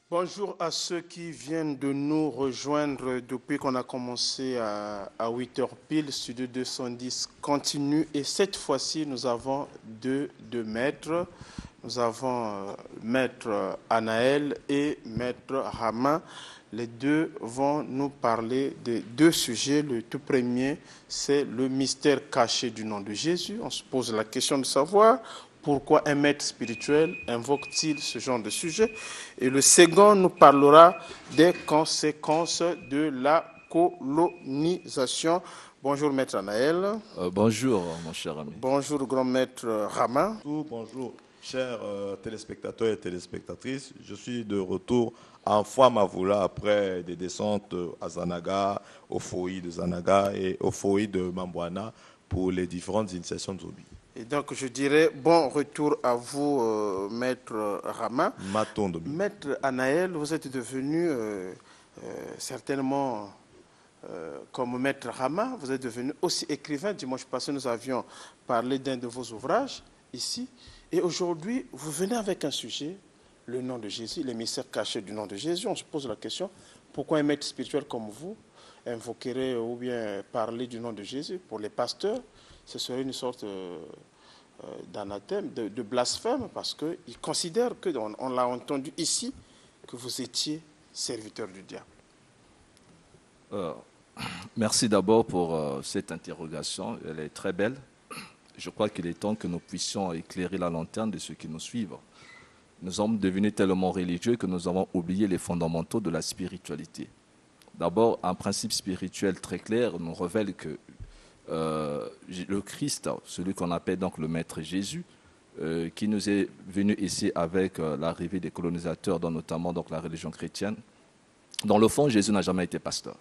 Bonjour à ceux qui viennent de nous rejoindre depuis qu'on a commencé à 8h pile. Studio 210 continue et cette fois-ci nous avons deux maîtres. Nous avons maître Anaël et maître Rama. Les deux vont nous parler de deux sujets. Le tout premier, c'est le mystère caché du nom de Jésus. On se pose la question de savoir pourquoi un maître spirituel invoque-t-il ce genre de sujet. Et le second nous parlera des conséquences de la colonisation. Bonjour maître Anaël. Bonjour mon cher ami. Bonjour grand maître Rama. Bonjour chers téléspectateurs et téléspectatrices. Je suis de retour en Fouamavoula après des descentes à Zanaga, au Foyi de Zanaga et au Foyi de Mambwana pour les différentes initiations de Zobi. Et donc je dirais bon retour à vous maître Rama. Maître Anaël, vous êtes devenu certainement comme maître Rama, vous êtes devenu aussi écrivain. Dimanche passé, nous avions parlé d'un de vos ouvrages ici. Et aujourd'hui, vous venez avec un sujet, le nom de Jésus, les mystères cachés du nom de Jésus. On se pose la question, pourquoi un maître spirituel comme vous invoquerait ou bien parler du nom de Jésus? Pour les pasteurs, ce serait une sorte d'anathème, de blasphème, parce qu'ils considèrent, on l'a entendu ici, que vous étiez serviteur du diable. Merci d'abord pour cette interrogation, elle est très belle. Je crois qu'il est temps que nous puissions éclairer la lanterne de ceux qui nous suivent. Nous sommes devenus tellement religieux que nous avons oublié les fondamentaux de la spiritualité. D'abord, un principe spirituel très clair nous révèle que le Christ, celui qu'on appelle donc le Maître Jésus, qui nous est venu ici avec l'arrivée des colonisateurs, dont notamment donc la religion chrétienne. Dans le fond, Jésus n'a jamais été pasteur.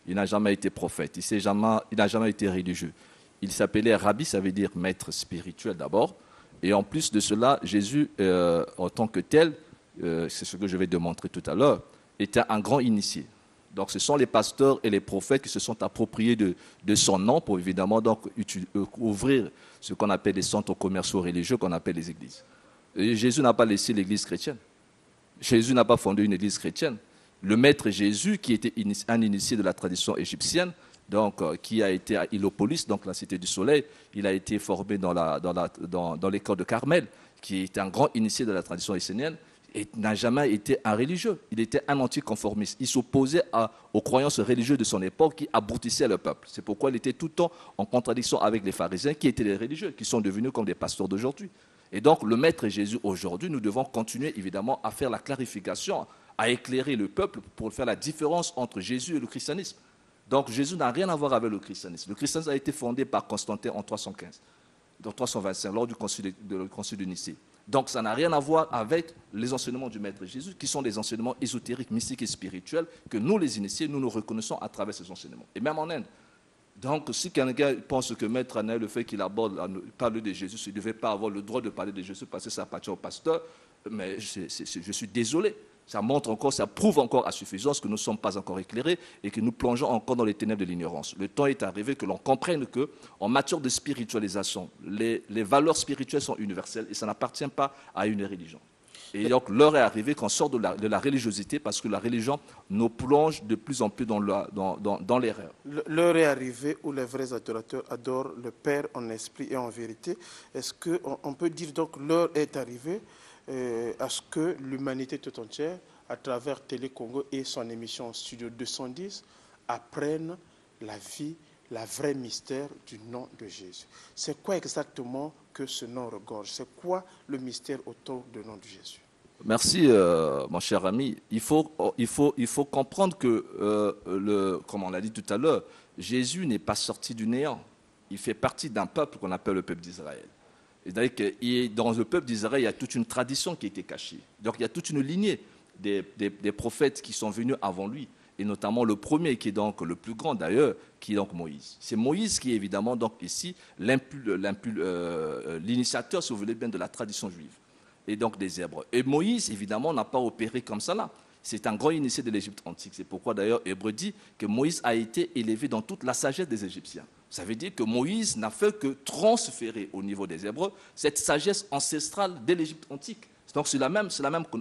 Il n'a jamais été prophète. Il n'a jamais été religieux. Il s'appelait Rabbi, ça veut dire maître spirituel d'abord. Et en plus de cela, Jésus, en tant que tel, c'est ce que je vais démontrer tout à l'heure, était un grand initié. Donc ce sont les pasteurs et les prophètes qui se sont appropriés de son nom pour évidemment donc ouvrir ce qu'on appelle les centres commerciaux religieux qu'on appelle les églises. Et Jésus n'a pas laissé l'église chrétienne. Jésus n'a pas fondé une église chrétienne. Le maître Jésus, qui était un initié de la tradition égyptienne, donc, qui a été à Hilopolis, donc la cité du soleil, il a été formé dans l'école de Carmel, qui est un grand initié de la tradition essénienne, et n'a jamais été un religieux. Il était un anticonformiste. Il s'opposait aux croyances religieuses de son époque qui aboutissaient le peuple. C'est pourquoi il était tout le temps en contradiction avec les pharisiens, qui étaient les religieux, qui sont devenus comme des pasteurs d'aujourd'hui. Et donc, le maître Jésus, aujourd'hui, nous devons continuer évidemment à faire la clarification, à éclairer le peuple pour faire la différence entre Jésus et le christianisme. Donc Jésus n'a rien à voir avec le christianisme. Le christianisme a été fondé par Constantin en 315, en 325, lors du concile de Nicée. Donc ça n'a rien à voir avec les enseignements du Maître Jésus, qui sont des enseignements ésotériques, mystiques et spirituels, que nous, les initiés, nous reconnaissons à travers ces enseignements. Et même en Inde. Donc si quelqu'un pense que Maître Anaël, le fait qu'il parle de Jésus, il ne devait pas avoir le droit de parler de Jésus parce que ça appartient au pasteur, mais je suis désolé. Ça montre encore, ça prouve encore à suffisance que nous ne sommes pas encore éclairés et que nous plongeons encore dans les ténèbres de l'ignorance. Le temps est arrivé que l'on comprenne qu'en matière de spiritualisation, les valeurs spirituelles sont universelles et ça n'appartient pas à une religion. Et donc l'heure est arrivée qu'on sort de la religiosité parce que la religion nous plonge de plus en plus dans l'erreur. L'heure est arrivée où les vrais adorateurs adorent le Père en esprit et en vérité. Est-ce qu'on peut dire donc l'heure est arrivée à ce que l'humanité tout entière, à travers Télé Congo et son émission Studio 210, apprenne la vie, la vraie mystère du nom de Jésus? C'est quoi exactement que ce nom regorge? C'est quoi le mystère autour du nom de Jésus? Merci, mon cher ami. Il faut comprendre que, comme on l'a dit tout à l'heure, Jésus n'est pas sorti du néant. Il fait partie d'un peuple qu'on appelle le peuple d'Israël. C'est-à-dire que dans le peuple d'Israël, il y a toute une tradition qui a été cachée. Donc il y a toute une lignée des prophètes qui sont venus avant lui, et notamment le premier, qui est donc le plus grand d'ailleurs, qui est donc Moïse. C'est Moïse qui est évidemment donc ici l'initiateur, si vous voulez bien, de la tradition juive, et donc des Hébreux. Et Moïse, évidemment, n'a pas opéré comme ça là. C'est un grand initié de l'Égypte antique. C'est pourquoi d'ailleurs Hébreu dit que Moïse a été élevé dans toute la sagesse des Égyptiens. Ça veut dire que Moïse n'a fait que transférer au niveau des Hébreux cette sagesse ancestrale de l'Égypte antique. Donc c'est la même.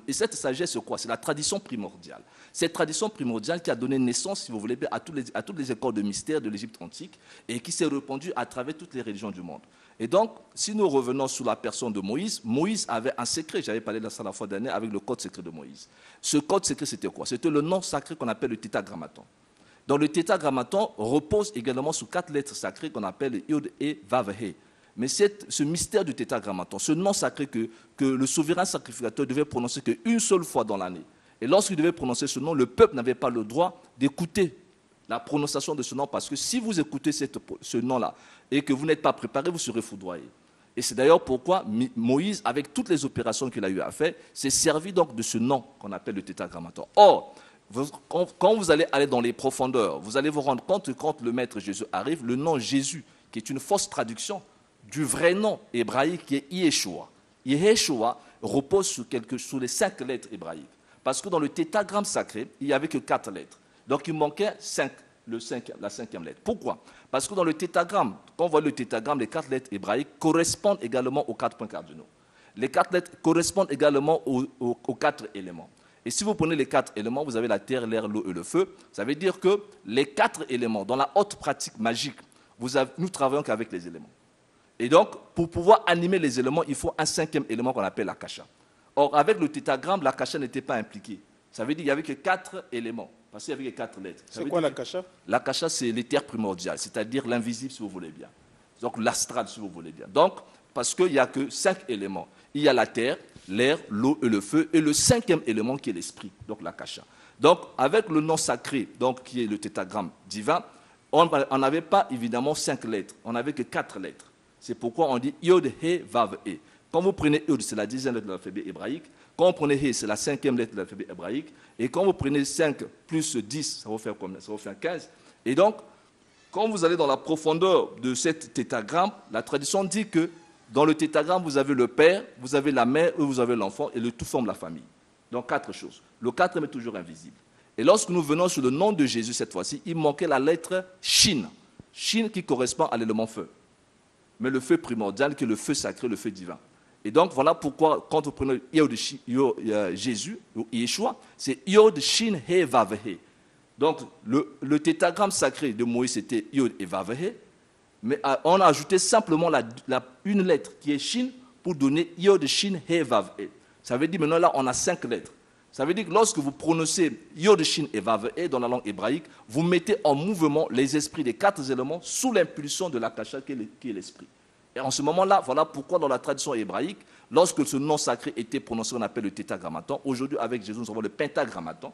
Et cette sagesse, c'est quoi? C'est la tradition primordiale. Cette tradition primordiale qui a donné naissance, si vous voulez bien, à toutes les écoles de mystère de l'Égypte antique et qui s'est répandue à travers toutes les religions du monde. Et donc, si nous revenons sur la personne de Moïse, Moïse avait un secret, j'avais parlé de ça la fois dernière avec le code secret de Moïse. Ce code secret, c'était quoi? C'était le nom sacré qu'on appelle le tétragrammaton. Dans le tétragrammaton repose également sous 4 lettres sacrées qu'on appelle Yod et Vav He. Mais ce mystère du tétragrammaton, ce nom sacré que le souverain sacrificateur devait prononcer qu'une seule fois dans l'année. Et lorsqu'il devait prononcer ce nom, le peuple n'avait pas le droit d'écouter la prononciation de ce nom, parce que si vous écoutez ce nom-là et que vous n'êtes pas préparé, vous serez foudroyé. Et c'est d'ailleurs pourquoi Moïse, avec toutes les opérations qu'il a eu à faire, s'est servi donc de ce nom qu'on appelle le tétragrammaton. Or, quand vous allez aller dans les profondeurs, vous allez vous rendre compte que quand le Maître Jésus arrive, le nom Jésus, qui est une fausse traduction du vrai nom hébraïque qui est Yeshua. Yeshua repose sur les 5 lettres hébraïques. Parce que dans le tétragramme sacré, il n'y avait que 4 lettres. Donc il manquait la 5e lettre. Pourquoi? Parce que dans le tétragramme, quand on voit le tétragramme, les 4 lettres hébraïques correspondent également aux 4 points cardinaux. Les 4 lettres correspondent également aux 4 éléments. Et si vous prenez les 4 éléments, vous avez la terre, l'air, l'eau et le feu. Ça veut dire que les 4 éléments, dans la haute pratique magique, nous travaillons qu'avec les éléments. Et donc, pour pouvoir animer les éléments, il faut un 5e élément qu'on appelle l'akasha. Or, avec le tétragramme, l'akasha n'était pas impliqué. Ça veut dire qu'il n'y avait que 4 éléments, parce qu'il y avait que 4 lettres. C'est quoi l'akasha? L'akasha, c'est l'éther primordial, c'est-à-dire l'invisible, si vous voulez bien. Donc, l'astral, si vous voulez bien. Donc, parce qu'il n'y a que 5 éléments. Il y a la terre, l'air, l'eau et le feu, et le 5e élément qui est l'esprit, donc l'akasha. Donc, avec le nom sacré, donc, qui est le tétragramme divin, on n'avait pas évidemment 5 lettres, on n'avait que 4 lettres. C'est pourquoi on dit Yod, He, Vav, E. Quand vous prenez Yod, c'est la 10e lettre de l'alphabet hébraïque. Quand vous prenez He, c'est la 5e lettre de l'alphabet hébraïque. Et quand vous prenez 5 plus 10, ça va faire combien? Ça va faire 15. Et donc, quand vous allez dans la profondeur de cet tétragramme, la tradition dit que dans le tétragramme, vous avez le père, vous avez la mère, et vous avez l'enfant, et le tout forme la famille. Donc 4 choses. Le 4e est toujours invisible. Et lorsque nous venons sur le nom de Jésus cette fois-ci, il manquait la lettre Shin. Shin qui correspond à l'élément feu. Mais le feu primordial qui est le feu sacré, le feu divin. Et donc voilà pourquoi quand vous prenez Jésus, ou Yeshua, c'est Yod, Shin, He, Vav, He. Donc le tétragramme sacré de Moïse c'était Yod et Vav, He, mais on a ajouté simplement une lettre qui est Shin pour donner Yod, Shin, He, Vav, He. Ça veut dire maintenant là on a 5 lettres. Ça veut dire que lorsque vous prononcez Yod, Shin et Vav, He dans la langue hébraïque, vous mettez en mouvement les esprits des 4 éléments sous l'impulsion de l'akasha qui est l'esprit. Et en ce moment-là, voilà pourquoi dans la tradition hébraïque, lorsque ce nom sacré était prononcé, on appelle le tétragrammaton. Aujourd'hui, avec Jésus, nous avons le pentagrammaton.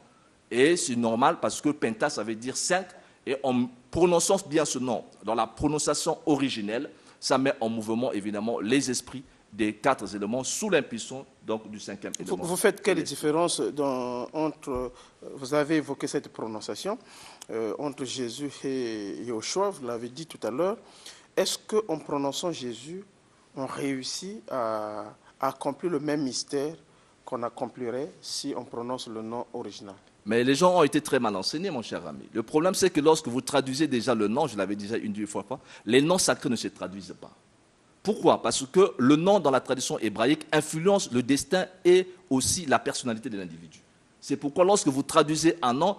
Et c'est normal parce que penta, ça veut dire 5. Et en prononçant bien ce nom, dans la prononciation originelle, ça met en mouvement, évidemment, les esprits des 4 éléments sous l'impulsion donc, du 5e élément. Vous faites quelle différence entre, vous avez évoqué cette prononciation, entre Jésus et Yeshua, vous l'avez dit tout à l'heure. Est-ce qu'en prononçant Jésus, on réussit à accomplir le même mystère qu'on accomplirait si on prononce le nom original? Mais les gens ont été très mal enseignés, mon cher ami. Le problème, c'est que lorsque vous traduisez déjà le nom, je l'avais déjà une deux fois, les noms sacrés ne se traduisent pas. Pourquoi? Parce que le nom dans la tradition hébraïque influence le destin et aussi la personnalité de l'individu. C'est pourquoi lorsque vous traduisez un nom,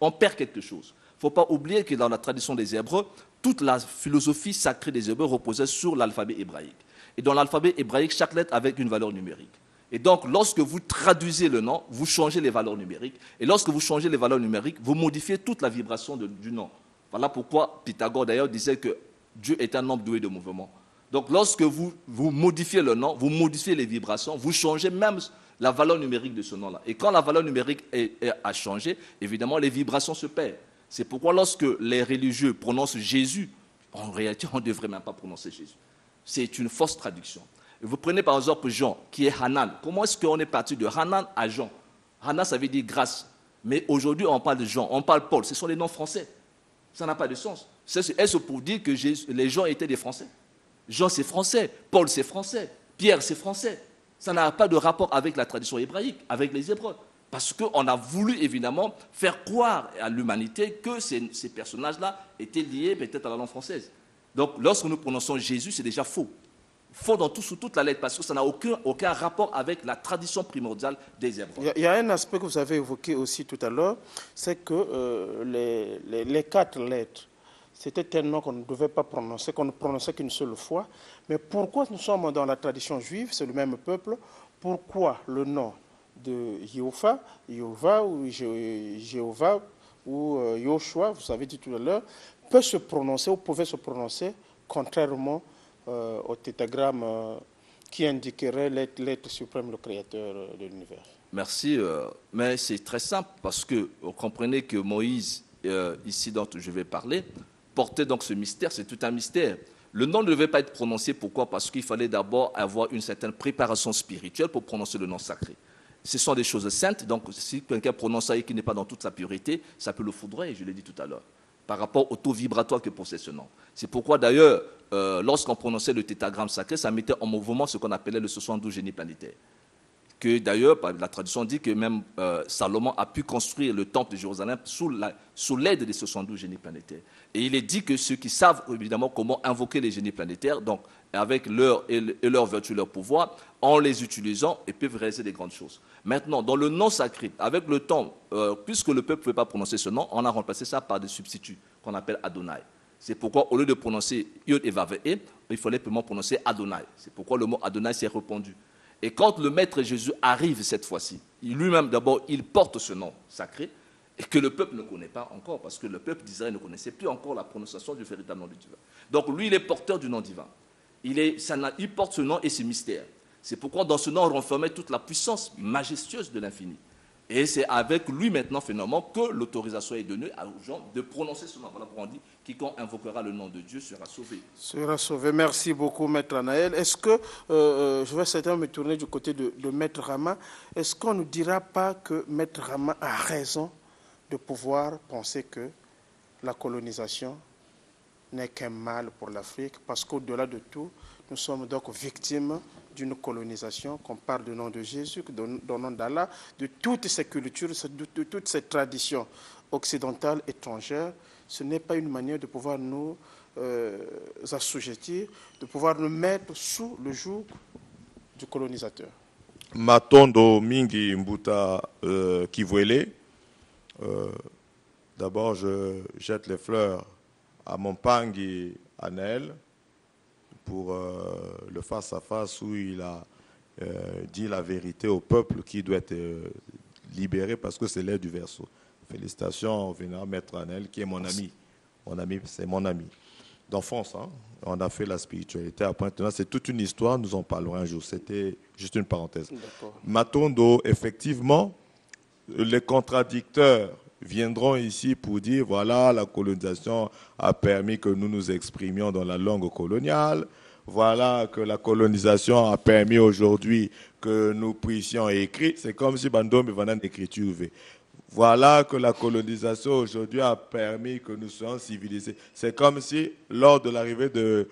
on perd quelque chose. Il ne faut pas oublier que dans la tradition des Hébreux, toute la philosophie sacrée des Hébreux reposait sur l'alphabet hébraïque. Et dans l'alphabet hébraïque, chaque lettre avait une valeur numérique. Et donc, lorsque vous traduisez le nom, vous changez les valeurs numériques. Et lorsque vous changez les valeurs numériques, vous modifiez toute la vibration du nom. Voilà pourquoi Pythagore, d'ailleurs, disait que Dieu est un nombre doué de mouvement. Donc, lorsque vous modifiez le nom, vous modifiez les vibrations, vous changez même la valeur numérique de ce nom-là. Et quand la valeur numérique a changé, évidemment, les vibrations se perdent. C'est pourquoi lorsque les religieux prononcent Jésus, en réalité, on ne devrait même pas prononcer Jésus. C'est une fausse traduction. Et vous prenez par exemple Jean, qui est Hanan. Comment est-ce qu'on est parti de Hanan à Jean? Hanan, ça veut dire grâce. Mais aujourd'hui, on parle de Jean, on parle Paul. Ce sont les noms français. Ça n'a pas de sens. Est-ce pour dire que les gens étaient des Français? Jean, c'est français. Paul, c'est français. Pierre, c'est français. Ça n'a pas de rapport avec la tradition hébraïque, avec les Hébreux. Parce qu'on a voulu évidemment faire croire à l'humanité que ces personnages-là étaient liés peut-être à la langue française. Donc lorsque nous prononçons Jésus, c'est déjà faux. faux sous toute la lettre, parce que ça n'a aucun rapport avec la tradition primordiale des Hébreux. Il y a un aspect que vous avez évoqué aussi tout à l'heure, c'est que les 4 lettres, c'était un nom qu'on ne devait pas prononcer, qu'on ne prononçait qu'une seule fois. Mais pourquoi nous sommes dans la tradition juive, c'est le même peuple, pourquoi le nom de Jéhovah ou Yoshua, vous avez dit tout à l'heure, peut se prononcer ou pouvait se prononcer contrairement au tétragramme qui indiquerait l'être suprême, le créateur de l'univers. Merci, mais c'est très simple parce que vous comprenez que Moïse, ici dont je vais parler, portait donc ce mystère, c'est tout un mystère. Le nom ne devait pas être prononcé, pourquoi? Parce qu'il fallait d'abord avoir une certaine préparation spirituelle pour prononcer le nom sacré. Ce sont des choses saintes, donc si quelqu'un prononce ça et qui n'est pas dans toute sa pureté, ça peut le foudroyer, je l'ai dit tout à l'heure, par rapport au taux vibratoire que possède ce nom. C'est pourquoi d'ailleurs, lorsqu'on prononçait le tétragramme sacré, ça mettait en mouvement ce qu'on appelait le 72 génie planétaire. Que d'ailleurs, la tradition dit que même Salomon a pu construire le temple de Jérusalem sous l'aide des 72 génies planétaires. Et il est dit que ceux qui savent évidemment comment invoquer les génies planétaires, donc avec leur vertu, leur pouvoir, en les utilisant, ils peuvent réaliser des grandes choses. Maintenant, dans le nom sacré, avec le temps, puisque le peuple ne pouvait pas prononcer ce nom, on a remplacé ça par des substituts qu'on appelle Adonai. C'est pourquoi, au lieu de prononcer Yod et Vav et, il fallait purement prononcer Adonai. C'est pourquoi le mot Adonai s'est répandu. Et quand le Maître Jésus arrive cette fois-ci, lui-même d'abord, il porte ce nom sacré, et que le peuple ne connaît pas encore, parce que le peuple d'Israël ne connaissait plus encore la prononciation du véritable nom du divin. Donc lui, il est porteur du nom divin. Il porte ce nom et ce mystère. C'est pourquoi dans ce nom, on renfermait toute la puissance majestueuse de l'infini. Et c'est avec lui maintenant, finalement, que l'autorisation est donnée aux gens de prononcer ce nom. Voilà pourquoi on dit, quiconque invoquera le nom de Dieu sera sauvé. Sera sauvé. Merci beaucoup, Maître Anaël. Est-ce que, je vais certainement me tourner du côté de Maître Rama, est-ce qu'on ne dira pas que Maître Rama a raison de pouvoir penser que la colonisation n'est qu'un mal pour l'Afrique, parce qu'au-delà de tout, nous sommes donc victimes d'une colonisation, qu'on parle du nom de Jésus, du nom d'Allah, de toutes ces cultures, de toutes ces traditions occidentales, étrangères. Ce n'est pas une manière de pouvoir nous assujettir, de pouvoir nous mettre sous le joug du colonisateur. Matondo Mingi Mbuta Kivwele. D'abord, je jette les fleurs à mon Pangui Anaël pour le face-à-face où il a dit la vérité au peuple qui doit être libéré parce que c'est l'heure du verseau. Félicitations au vénérable Maître Anaël qui est mon ami. Mon ami, c'est mon ami d'enfance. Hein. On a fait la spiritualité. Après, maintenant, c'est toute une histoire. Nous en parlerons un jour. C'était juste une parenthèse. Matondo, effectivement, les contradicteurs viendront ici pour dire, voilà, la colonisation a permis que nous nous exprimions dans la langue coloniale. Voilà que la colonisation a permis aujourd'hui que nous puissions écrire. C'est comme si Bandom Vanan écriture. Voilà que la colonisation aujourd'hui a permis que nous soyons civilisés. C'est comme si, lors de l'arrivée de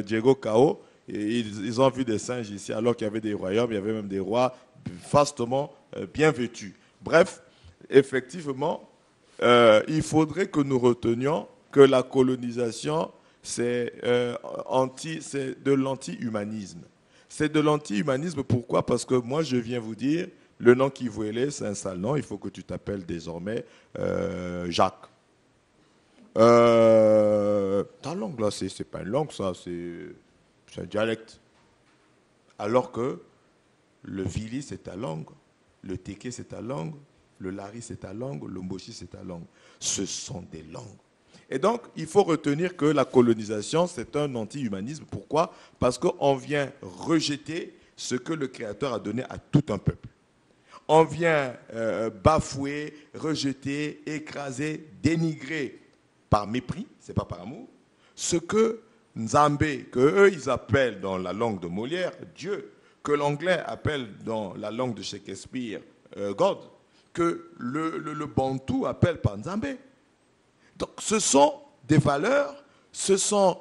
Diego Cao, ils ont vu des singes ici, alors qu'il y avait des royaumes, il y avait même des rois fastement bien vêtus. Bref, effectivement, il faudrait que nous retenions que la colonisation, c'est de l'anti-humanisme. C'est de l'anti-humanisme, pourquoi? Parce que moi, je viens vous dire, le nom qui vous est, c'est un sale nom, il faut que tu t'appelles désormais Jacques. Ta langue, là, c'est pas une langue, ça, c'est un dialecte. Alors que le Vili, c'est ta langue, le Téké, c'est ta langue, le Lari, c'est ta langue, le Mboshi, c'est ta langue. Ce sont des langues. Et donc, il faut retenir que la colonisation, c'est un anti-humanisme. Pourquoi? Parce qu'on vient rejeter ce que le Créateur a donné à tout un peuple. On vient bafouer, rejeter, écraser, dénigrer par mépris, ce n'est pas par amour, ce que Nzambé, qu'eux ils appellent dans la langue de Molière, Dieu, que l'anglais appelle dans la langue de Shakespeare, God, que le Bantou appelle par Nzambé. Donc ce sont des valeurs, ce sont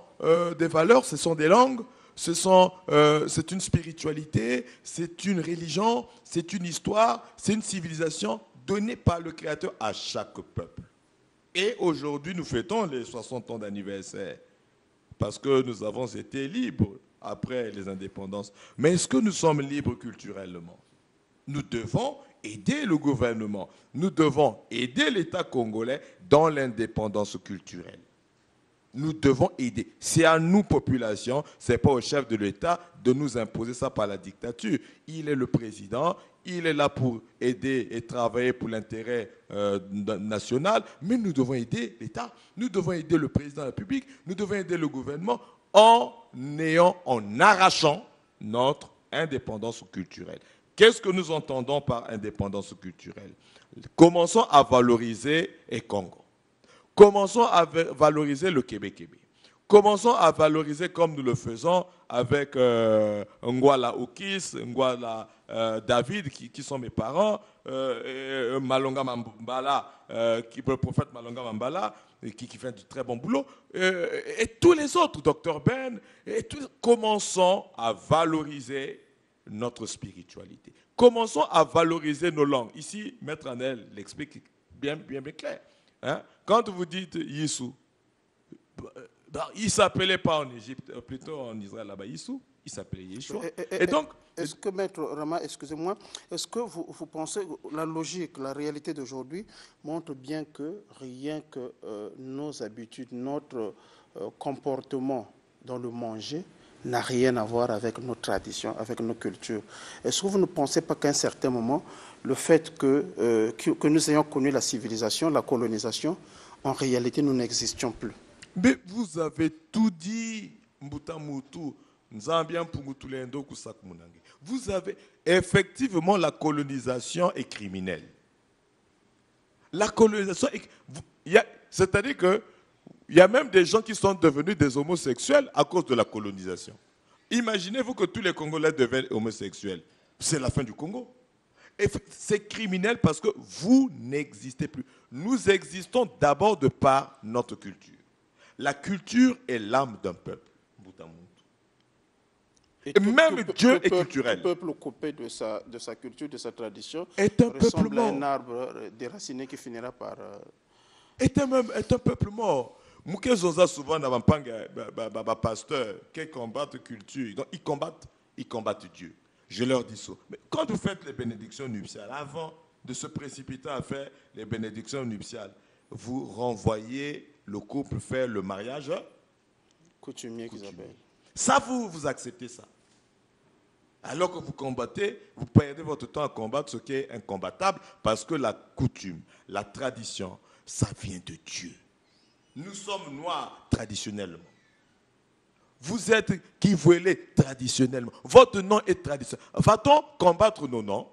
des langues, c'est une spiritualité, c'est une religion, c'est une histoire, c'est une civilisation donnée par le Créateur à chaque peuple. Et aujourd'hui, nous fêtons les 60 ans d'anniversaire parce que nous avons été libres après les indépendances. Mais est-ce que nous sommes libres culturellement? Nous devons aider le gouvernement. Nous devons aider l'État congolais dans l'indépendance culturelle. Nous devons aider. C'est à nous, population, ce n'est pas au chef de l'État de nous imposer ça par la dictature. Il est le président, il est là pour aider et travailler pour l'intérêt national, mais nous devons aider l'État, nous devons aider le président de la République, nous devons aider le gouvernement en arrachant notre indépendance culturelle. Qu'est-ce que nous entendons par indépendance culturelle? Commençons à valoriser les Congo. Commençons à valoriser le Québec. Commençons à valoriser comme nous le faisons avec Ngwala Okis, Ngwala David, qui sont mes parents, Malonga Mambala, le prophète Malonga Mambala, qui fait du très bon boulot, et tous les autres, Dr Ben, commençons à valoriser notre spiritualité. Commençons à valoriser nos langues. Ici, Maître Anel l'explique bien clair. Hein? Quand vous dites Yissou, il ne s'appelait pas en Égypte, plutôt en Israël là-bas, Yissou, il s'appelait Yeshua. Et donc, est-ce que, Maître Rama, excusez-moi, est-ce que vous pensez que la logique, la réalité d'aujourd'hui montre bien que rien que nos habitudes, notre comportement dans le manger n'a rien à voir avec nos traditions, avec nos cultures? Est-ce que vous ne pensez pas qu'à un certain moment, le fait que nous ayons connu la civilisation, la colonisation, en réalité, nous n'existions plus? Mais vous avez tout dit, Mbuta Moutou, Nzambien Pungutulendo Kusakumunange. Vous avez effectivement la colonisation est criminelle. La colonisation c'est-à-dire que il y a même des gens qui sont devenus des homosexuels à cause de la colonisation. Imaginez-vous que tous les Congolais deviennent homosexuels. C'est la fin du Congo. Et c'est criminel parce que vous n'existez plus. Nous existons d'abord de par notre culture. La culture est l'âme d'un peuple. Et même Dieu est culturel. Le peuple coupé de sa culture, de sa tradition, est un peuple ressemble à mort. un arbre déraciné qui finira par... Est un peuple mort. Mouké Zoza souvent dans un pasteur qui combattent culture. Donc ils combattent Dieu. Je leur dis ça. Mais quand vous faites les bénédictions nuptiales, avant de se précipiter à faire les bénédictions nuptiales, vous renvoyez le couple faire le mariage coutumier qu'ils appellent. Ça, vous acceptez ça. Alors que vous combattez, vous perdez votre temps à combattre ce qui est incombattable parce que la coutume, la tradition, ça vient de Dieu. Nous sommes noirs traditionnellement. Vous êtes qui voulez traditionnellement. Votre nom est traditionnel. Va-t-on combattre nos noms?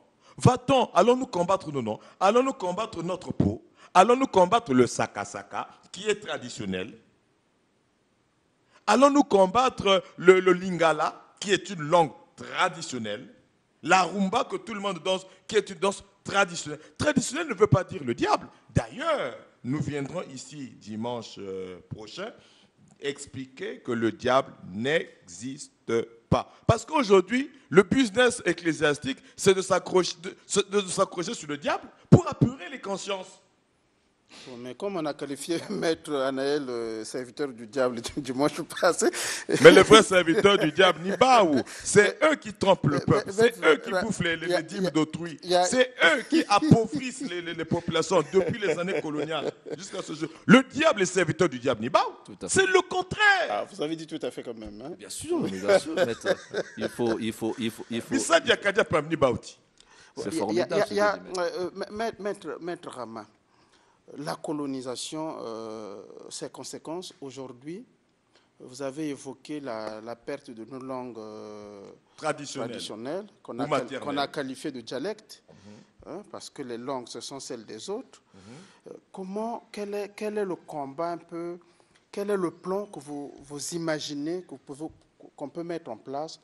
Allons-nous combattre nos noms? Allons-nous combattre notre peau? Allons-nous combattre le saka-saka qui est traditionnel? Allons-nous combattre le lingala qui est une langue traditionnelle? La rumba que tout le monde danse qui est une danse traditionnelle. Traditionnelle ne veut pas dire le diable. D'ailleurs, nous viendrons ici dimanche prochain expliquer que le diable n'existe pas. Parce qu'aujourd'hui, le business ecclésiastique, c'est de s'accrocher sur le diable pour apurer les consciences. Mais comme on a qualifié Maître Anaël, serviteur du diable dimanche passé... Mais les vrais serviteurs du diable, Nibaou, c'est eux qui trompent le peuple, c'est eux qui bouffent les dîmes d'autrui, c'est eux qui appauvrissent les populations depuis les années coloniales jusqu'à ce jour. Le diable est serviteur du diable, Nibaou, c'est le contraire. Ah, vous avez dit tout à fait quand même. Hein? Bien sûr, maître. Il faut. Mais ça, Diakadia peut amener Baouti. C'est formidable. Maître Rama, la colonisation, ses conséquences, aujourd'hui, vous avez évoqué la perte de nos langues traditionnelles qu'on a qualifiées de dialectes, parce que les langues, ce sont celles des autres. Quel est le combat un peu, quel est le plan que vous imaginez, qu'on peut mettre en place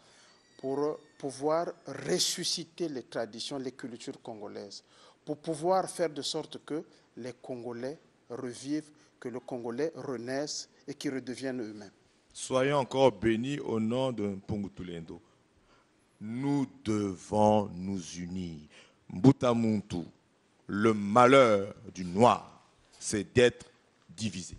pour pouvoir ressusciter les traditions, les cultures congolaises, pour pouvoir faire de sorte que les Congolais revivent, que le Congolais renaisse et qu'ils redeviennent eux-mêmes? Soyons encore bénis au nom de Mpungutulendo. Nous devons nous unir. Mbutamuntu, le malheur du noir, c'est d'être divisé.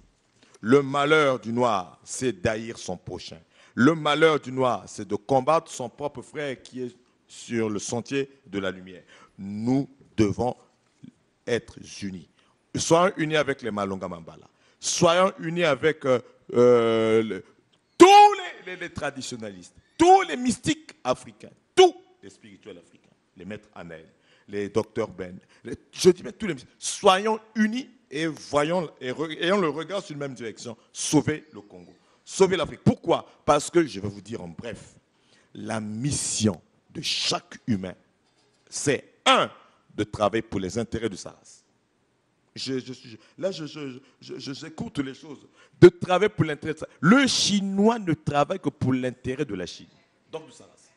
Le malheur du noir, c'est d'haïr son prochain. Le malheur du noir, c'est de combattre son propre frère qui est sur le sentier de la lumière. Nous devons être unis. Soyons unis avec les Malonga Mambala. Soyons unis avec tous les traditionalistes, tous les mystiques africains, tous les spirituels africains, les maîtres Anel, les docteurs Ben, je dis même tous les mystiques. Soyons unis et ayons le regard sur la même direction. Sauver le Congo, sauver l'Afrique. Pourquoi? Parce que, je vais vous dire en bref, la mission de chaque humain, c'est de travailler pour les intérêts de sa race. J'écoute les choses. De travailler pour l'intérêt de sa race. Le Chinois ne travaille que pour l'intérêt de la Chine, donc de sa race.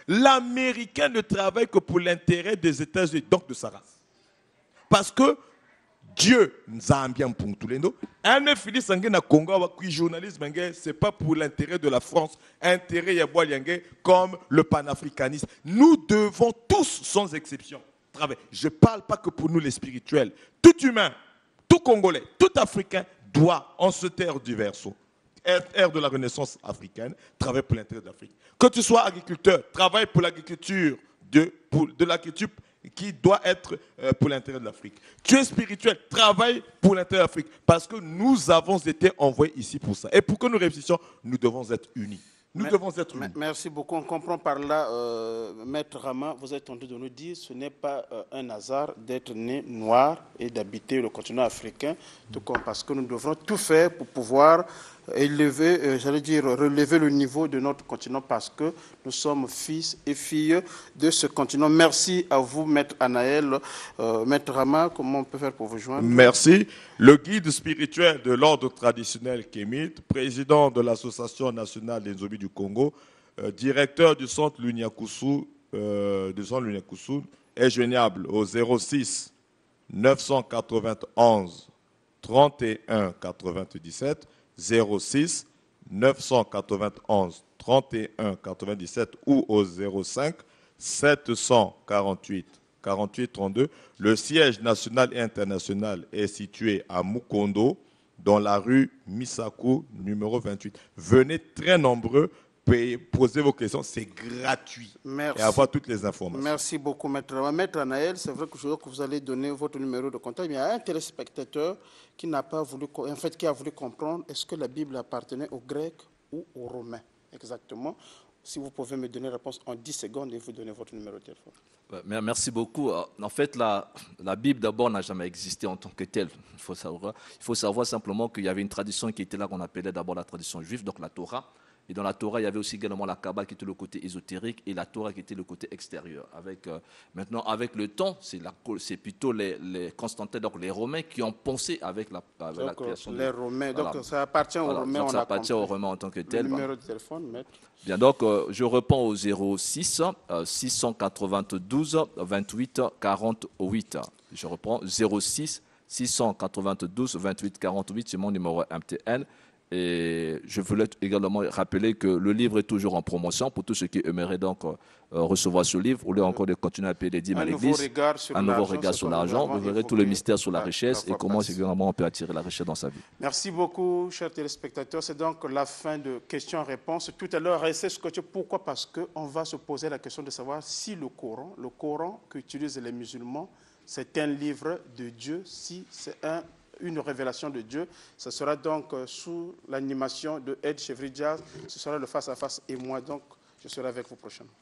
L'Américain ne travaille que pour l'intérêt des États-Unis, donc de sa race. Parce que Dieu nous a bien pour tous les deux. Un fils sanguin na Congo, qui journaliste, c'est pas pour l'intérêt de la France, intérêt yaboua liangé comme le panafricanisme. Nous devons tous, sans exception, travailler. Je ne parle pas que pour nous les spirituels. Tout humain, tout Congolais, tout Africain doit, en ce terre du verso, ère de la Renaissance africaine, travailler pour l'intérêt de l'Afrique. Que tu sois agriculteur, travaille pour l'agriculture de l'agriculture qui doit être pour l'intérêt de l'Afrique. Tu es spirituel, travaille pour l'intérêt de l'Afrique. Parce que nous avons été envoyés ici pour ça. Et pour que nous réussissions, nous devons être unis. Nous devons être unis. Merci beaucoup. On comprend par là, Maître Rama, vous êtes en train de nous dire que ce n'est pas un hasard d'être né noir et d'habiter le continent africain, tout comme parce que nous devrons tout faire pour pouvoir élever, relever le niveau de notre continent parce que nous sommes fils et filles de ce continent. Merci à vous, Maître Anaël. Maître Rama, comment on peut faire pour vous joindre? Merci. Le guide spirituel de l'ordre traditionnel Kémite, président de l'Association nationale des Nzobi du Congo, directeur du centre Lunyakusu, est joignable au 06 991 31 97 06 991 31 97 ou au 05 748 48 32. Le siège national et international est situé à Mukondo, dans la rue Misaku, numéro 28. Venez très nombreux, poser vos questions, c'est gratuit. Merci. Et avoir toutes les informations. Merci beaucoup, Maître. Maître Anaël, c'est vrai que je veux que vous allez donner votre numéro de contact. Mais il y a un téléspectateur qui n'a pas voulu, en fait, qui a voulu comprendre est-ce que la Bible appartenait aux Grecs ou aux Romains exactement. Si vous pouvez me donner la réponse en 10 secondes et vous donner votre numéro de téléphone. Merci beaucoup. En fait, la Bible, d'abord, n'a jamais existé en tant que telle. Il faut savoir simplement qu'il y avait une tradition qui était là, qu'on appelait d'abord la tradition juive, donc la Torah. Et dans la Torah, il y avait aussi également la Kabbale qui était le côté ésotérique et la Torah qui était le côté extérieur. Maintenant, avec le temps, c'est plutôt les Constantins, donc les Romains, qui ont pensé avec la création. Les Romains, donc ça appartient aux Romains. Donc ça appartient aux Romains en tant que tel. Le numéro de téléphone, maître. Bien, donc je réponds au 06 692 28 48. Je reprends 06 692 28 48, c'est mon numéro MTN. Et je voulais également rappeler que le livre est toujours en promotion pour tous ceux qui aimeraient donc recevoir ce livre, ou lieu encore de continuer à payer les dîmes à l'église. Un nouveau regard sur l'argent. Vous verrez tout le mystère sur la richesse et comment également on peut attirer la richesse dans sa vie. Merci beaucoup, chers téléspectateurs. C'est donc la fin de questions-réponses. Tout à l'heure, restez scotchés. Pourquoi? Parce qu'on va se poser la question de savoir si le Coran qu'utilisent les musulmans, c'est un livre de Dieu, si c'est une révélation de Dieu. Ce sera donc sous l'animation de Ed Chevry Jazz. Ce sera le face-à-face et moi, donc, je serai avec vous prochainement.